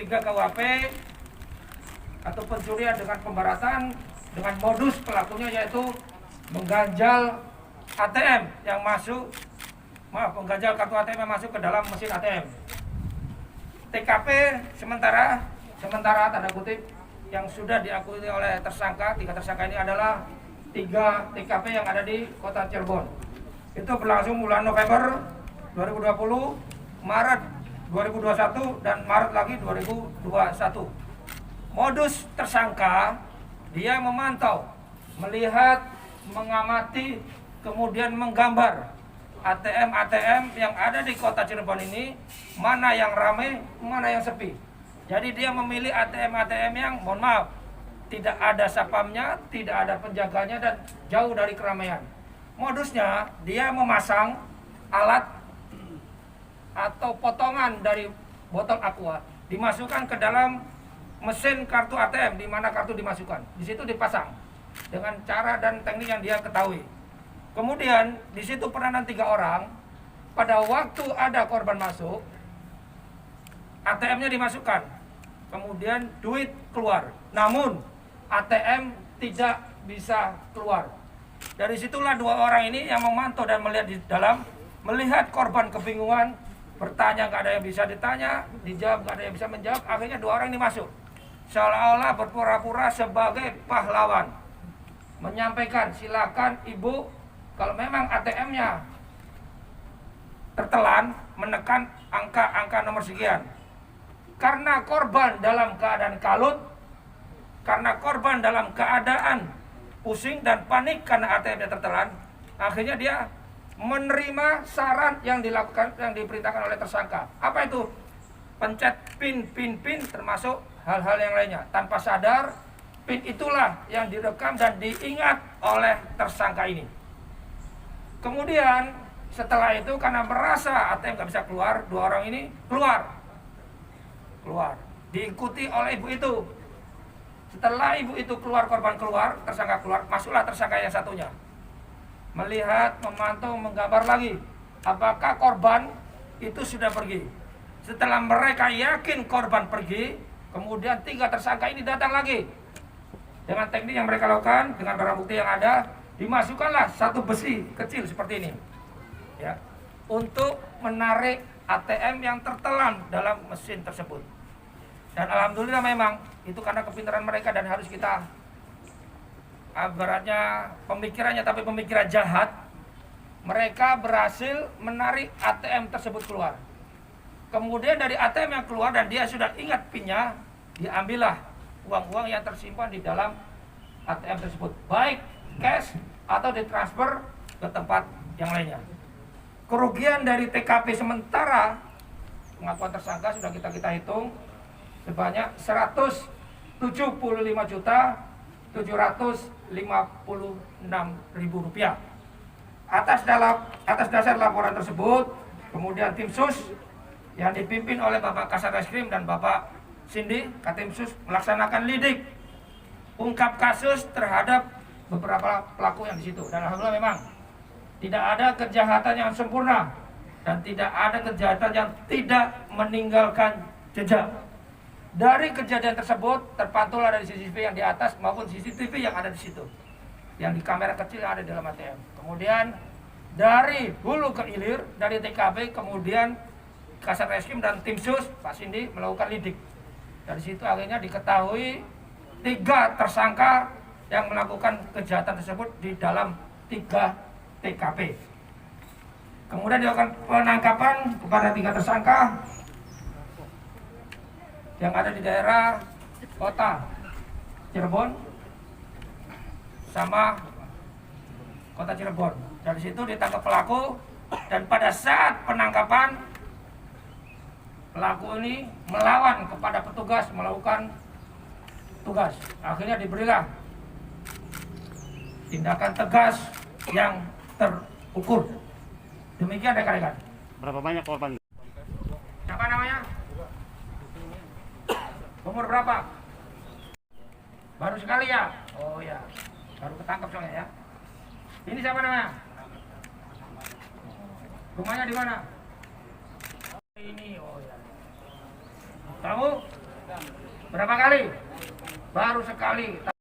3 KUHP atau pencurian dengan pemberatan dengan modus pelakunya yaitu mengganjal ATM yang masuk, mengganjal kartu ATM yang masuk ke dalam mesin ATM. TKP sementara tanda kutip yang sudah diakui oleh tersangka, 3 tersangka ini adalah 3 TKP yang ada di kota Cirebon. Itu berlangsung bulan November 2020, Maret 2021, dan Maret lagi 2021. Modus tersangka, dia memantau, melihat, mengamati, kemudian menggambar ATM yang ada di kota Cirebon ini, mana yang ramai, mana yang sepi. Jadi dia memilih ATM yang, mohon maaf, tidak ada satpamnya, tidak ada penjaganya, dan jauh dari keramaian. Modusnya, dia memasang alat atau potongan dari botol aqua, dimasukkan ke dalam mesin kartu ATM, di mana kartu dimasukkan. Di situ dipasang dengan cara dan teknik yang dia ketahui. Kemudian di situ peranan 3 orang. Pada waktu ada korban masuk, ATM-nya dimasukkan, kemudian duit keluar. Namun ATM tidak bisa keluar. Dari situlah 2 orang ini yang memantau dan melihat di dalam, melihat korban kebingungan, bertanya nggak ada yang bisa ditanya, dijawab nggak ada yang bisa menjawab. Akhirnya 2 orang ini masuk, seolah-olah berpura-pura sebagai pahlawan, menyampaikan, silakan ibu, kalau memang ATM-nya tertelan, menekan angka nomor sekian. Karena korban dalam keadaan kalut, karena korban dalam keadaan pusing dan panik karena ATM-nya tertelan, akhirnya dia menerima saran yang dilakukan, yang diperintahkan oleh tersangka. Apa itu? Pencet pin, termasuk hal-hal yang lainnya. Tanpa sadar, pin itulah yang direkam dan diingat oleh tersangka ini. Kemudian setelah itu karena merasa ATM nggak bisa keluar, 2 orang ini keluar, diikuti oleh ibu itu. Setelah ibu itu keluar, korban keluar, tersangka keluar, masuklah tersangka yang satunya. Melihat, memantau, menggambar lagi apakah korban itu sudah pergi. Setelah mereka yakin korban pergi, kemudian 3 tersangka ini datang lagi. Dengan teknik yang mereka lakukan, dengan barang bukti yang ada, dimasukkanlah satu besi kecil seperti ini, ya, untuk menarik ATM yang tertelan dalam mesin tersebut. Dan alhamdulillah memang itu karena kepintaran mereka dan harus kita, ibaratnya pemikirannya, tapi pemikiran jahat, mereka berhasil menarik ATM tersebut keluar. Kemudian dari ATM yang keluar dan dia sudah ingat pinnya, diambillah uang-uang yang tersimpan di dalam ATM tersebut, baik cash atau ditransfer ke tempat yang lainnya. Kerugian dari TKP sementara pengakuan tersangka sudah kita hitung sebanyak Rp175.756.000. Atas dasar laporan tersebut, kemudian tim sus yang dipimpin oleh Bapak Kasat Reskrim dan Bapak Sindi Katimsus melaksanakan lidik ungkap kasus terhadap beberapa pelaku yang di situ. Dan alhamdulillah memang tidak ada kejahatan yang sempurna dan tidak ada kejahatan yang tidak meninggalkan jejak. Dari kejadian tersebut terpantullah dari CCTV yang di atas maupun CCTV yang ada di situ, yang di kamera kecil yang ada di dalam ATM. Kemudian dari hulu ke hilir, dari TKP, kemudian Kasat Reskrim dan tim sus Pak Sindi melakukan lidik. Dari situ akhirnya diketahui 3 tersangka yang melakukan kejahatan tersebut di dalam 3 TKP. Kemudian dilakukan penangkapan kepada 3 tersangka yang ada di daerah kota Cirebon sama kota Cirebon. Dari situ ditangkap pelaku dan pada saat penangkapan pelaku ini melawan kepada petugas melakukan tugas. Akhirnya diberilah tindakan tegas yang terukur. Demikian rekan-rekan. Berapa banyak korban? Siapa namanya? Umur berapa? Baru sekali ya? Oh ya, baru ketangkap soalnya ya. Ini siapa namanya? Rumahnya di mana? Ini, oh ya. Kamu Berapa kali? Baru sekali.